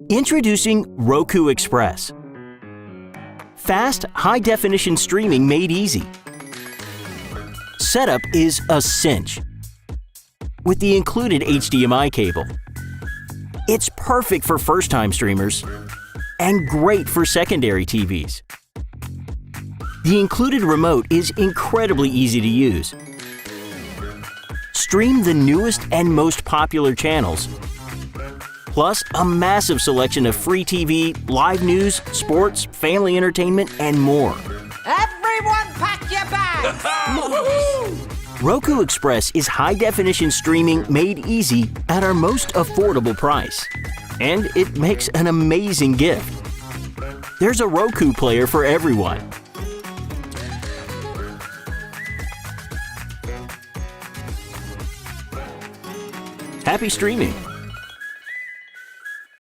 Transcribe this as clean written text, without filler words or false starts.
Introducing Roku Express. Fast, high-definition streaming made easy. Setup is a cinch. With the included HDMI cable. It's perfect for first-time streamers and great for secondary TVs. The included remote is incredibly easy to use. Stream the newest and most popular channels, plus a massive selection of free TV, live news, sports, family entertainment, and more. Everyone pack your bags! Roku Express is high-definition streaming made easy at our most affordable price. And it makes an amazing gift. There's a Roku player for everyone. Happy streaming!